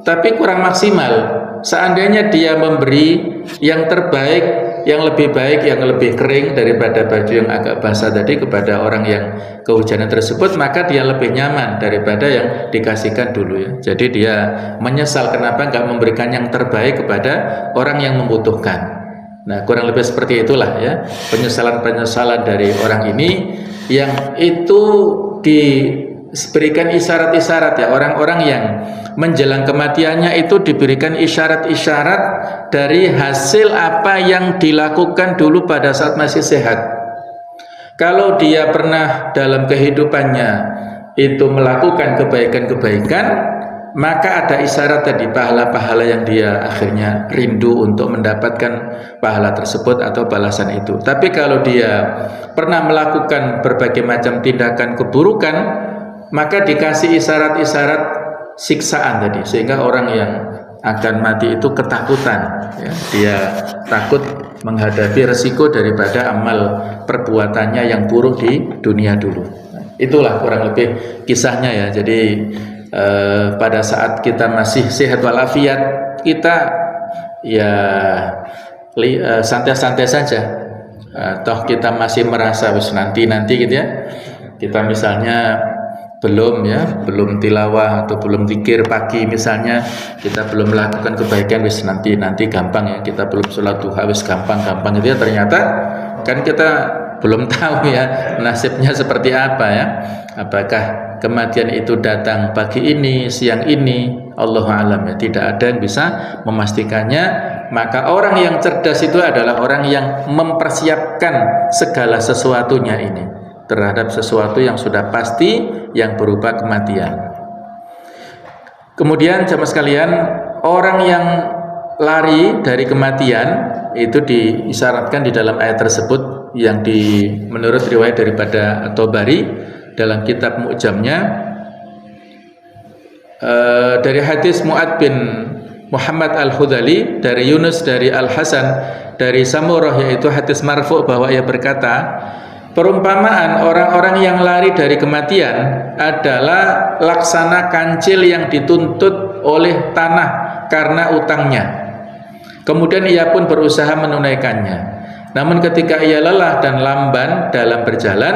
tapi kurang maksimal. Seandainya dia memberi yang terbaik, yang lebih baik, yang lebih kering daripada baju yang agak basah tadi kepada orang yang kehujanan tersebut, maka dia lebih nyaman daripada yang dikasihkan dulu ya. Jadi dia menyesal kenapa enggak memberikan yang terbaik kepada orang yang membutuhkan. Nah, kurang lebih seperti itulah ya penyesalan-penyesalan dari orang ini, yang itu diberikan isyarat-isyarat ya. Orang-orang yang menjelang kematiannya itu diberikan isyarat-isyarat dari hasil apa yang dilakukan dulu pada saat masih sehat. Kalau dia pernah dalam kehidupannya itu melakukan kebaikan-kebaikan, maka ada isyarat tadi pahala-pahala yang dia akhirnya rindu untuk mendapatkan pahala tersebut atau balasan itu. Tapi kalau dia pernah melakukan berbagai macam tindakan keburukan, maka dikasih isyarat-isyarat siksaan tadi, sehingga orang yang akan mati itu ketakutan ya. Dia takut menghadapi resiko daripada amal perbuatannya yang buruk di dunia dulu. Itulah kurang lebih kisahnya ya. Jadi pada saat kita masih sehat walafiat, kita ya santai-santai saja. Toh kita masih merasa wis nanti gitu ya. Kita misalnya belum tilawah atau belum zikir pagi misalnya, kita belum melakukan kebaikan wis nanti gampang ya. Kita belum sholat duha wis gampang gitu ya. Ternyata kan kita belum tahu ya nasibnya seperti apa ya. Apakah kematian itu datang pagi ini, siang ini, Allahu a'lam ya. Tidak ada yang bisa memastikannya. Maka orang yang cerdas itu adalah orang yang mempersiapkan segala sesuatunya ini terhadap sesuatu yang sudah pasti yang berupa kematian. Kemudian jamaah sekalian, orang yang lari dari kematian itu diisyaratkan di dalam ayat tersebut yang menurut riwayat daripada At-Tabari dalam kitab Mu'jamnya dari hadis Mu'ad bin Muhammad Al-Hudali dari Yunus dari Al-Hasan dari Samurah, yaitu hadis marfu' bahwa ia berkata, perumpamaan orang-orang yang lari dari kematian adalah laksana kancil yang dituntut oleh tanah karena utangnya. Kemudian ia pun berusaha menunaikannya. Namun ketika ia lelah dan lamban dalam berjalan,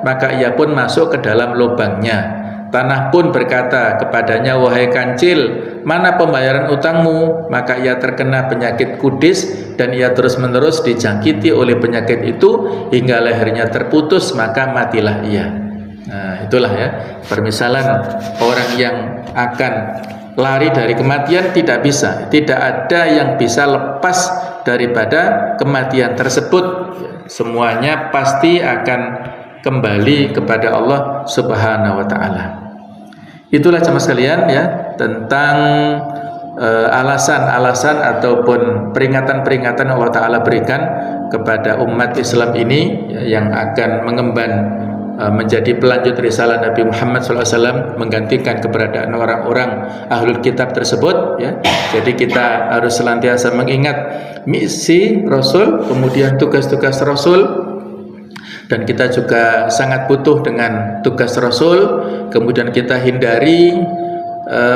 maka ia pun masuk ke dalam lubangnya. Tanah pun berkata kepadanya, wahai kancil, mana pembayaran utangmu? Maka ia terkena penyakit kudis dan ia terus-menerus dijangkiti oleh penyakit itu hingga lehernya terputus, maka matilah ia. Nah, itulah ya permisalan orang yang akan lari dari kematian. Tidak ada yang bisa lepas daripada kematian tersebut. Semuanya pasti akan kembali kepada Allah Subhanahu wa taala. Itulah jemaah sekalian ya tentang alasan-alasan ataupun peringatan-peringatan Allah taala berikan kepada umat Islam ini ya, yang akan mengemban menjadi pelanjut risalah Nabi Muhammad SAW, menggantikan keberadaan orang-orang ahlul kitab tersebut ya. Jadi kita harus senantiasa mengingat misi Rasul, kemudian tugas-tugas Rasul, dan kita juga sangat butuh dengan tugas Rasul. Kemudian kita hindari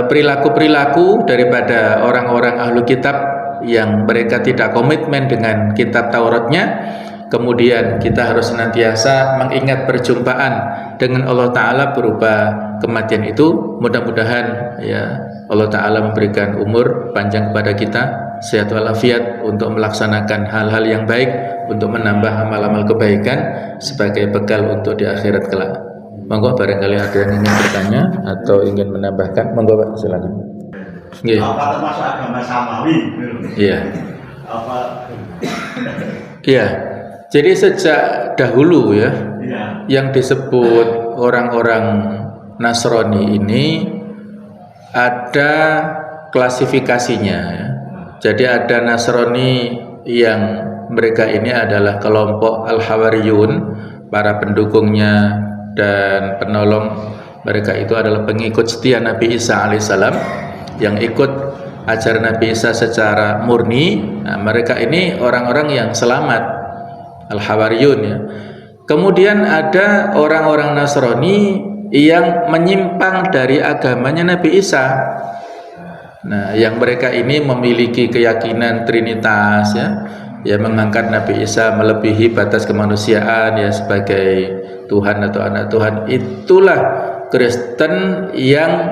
perilaku-perilaku daripada orang-orang ahlu kitab yang mereka tidak komitmen dengan kitab Tauratnya. Kemudian kita harus senantiasa mengingat perjumpaan dengan Allah Ta'ala berupa kematian itu. Mudah-mudahan ya Allah Ta'ala memberikan umur panjang kepada kita, sehat walafiat untuk melaksanakan hal-hal yang baik, untuk menambah amal-amal kebaikan sebagai bekal untuk di akhirat kelak. Monggo barangkali ada yang ingin bertanya atau ingin menambahkan, monggo Pak, silakan. Nggih.
Apa termasuk agama samawi?
Iya.
Apa?
Iya. Jadi sejak dahulu ya, yang disebut orang-orang Nasrani ini ada klasifikasinya ya. Jadi ada Nasrani yang mereka ini adalah kelompok Al-Hawariyun, para pendukungnya dan penolong mereka itu adalah pengikut setia Nabi Isa alaihissalam yang ikut ajaran Nabi Isa secara murni. Nah, mereka ini orang-orang yang selamat, Al-Hawariyun ya. Kemudian ada orang-orang Nasrani yang menyimpang dari agamanya Nabi Isa. Nah, yang mereka ini memiliki keyakinan Trinitas ya, mengangkat Nabi Isa melebihi batas kemanusiaan ya sebagai Tuhan atau anak Tuhan. Itulah Kristen yang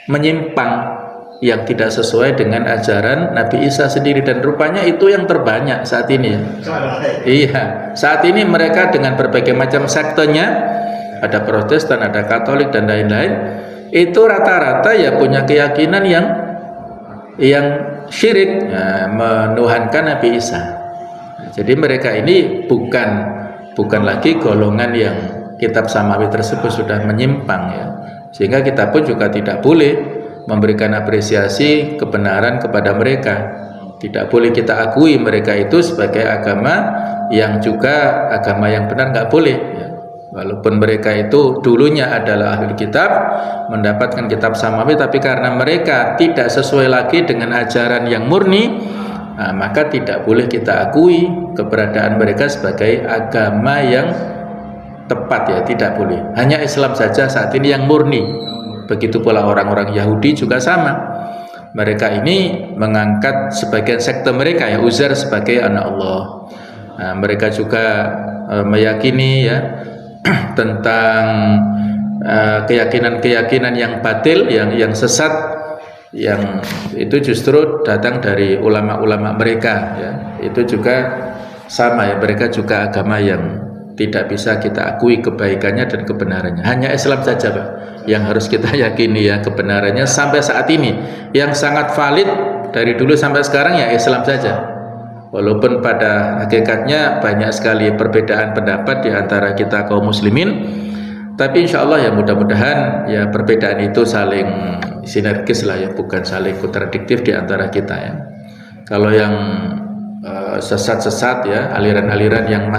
menyimpang, yang tidak sesuai dengan ajaran Nabi Isa sendiri, dan rupanya itu yang terbanyak saat ini ya. Iya, saat ini mereka dengan berbagai macam sektenya, ada Protestan, ada Katolik dan lain-lain, itu rata-rata ya punya keyakinan yang syirik, ya, menuhankan Nabi Isa. Jadi mereka ini bukan lagi golongan yang kitab samawi tersebut sudah menyimpang ya. Sehingga kita pun juga tidak boleh memberikan apresiasi kebenaran kepada mereka. Tidak boleh kita akui mereka itu sebagai agama yang juga agama yang benar, nggak boleh ya. Walaupun mereka itu dulunya adalah ahli kitab, mendapatkan kitab samawi, tapi karena mereka tidak sesuai lagi dengan ajaran yang murni, nah, maka tidak boleh kita akui keberadaan mereka sebagai agama yang tepat ya, tidak boleh. Hanya Islam saja saat ini yang murni. Begitu pula orang-orang Yahudi juga sama. mereka ini mengangkat sebagian sekte mereka ya Uzair sebagai anak Allah. Nah, mereka juga meyakini ya tentang keyakinan-keyakinan yang batil, yang sesat, yang itu justru datang dari ulama-ulama mereka ya. Itu juga sama ya, mereka juga agama yang tidak bisa kita akui kebaikannya dan kebenarannya. Hanya Islam saja Pak yang harus kita yakini ya kebenarannya sampai saat ini. Yang sangat valid dari dulu sampai sekarang ya Islam saja. Walaupun pada hakikatnya banyak sekali perbedaan pendapat di antara kita kaum muslimin, tapi insya Allah ya mudah-mudahan ya perbedaan itu saling sinergis lah ya, bukan saling kontradiktif di antara kita ya. Kalau yang sesat-sesat ya, aliran-aliran yang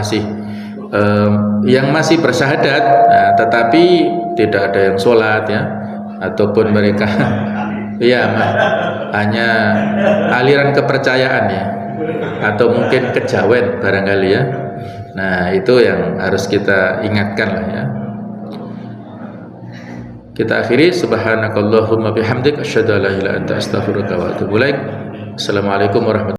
masih bersyahadat, nah, tetapi tidak ada yang sholat ya, ataupun mereka ya hanya aliran kepercayaan ya, atau mungkin kejawen barangkali ya. Nah itu yang harus kita ingatkan lah ya. Kita akhiri, subhanakallahumma bihamdik asyhadu an la ilaha illa anta astaghfiruka wa atubu ilaik. Assalamualaikum warahmatullahi wabarakatuh.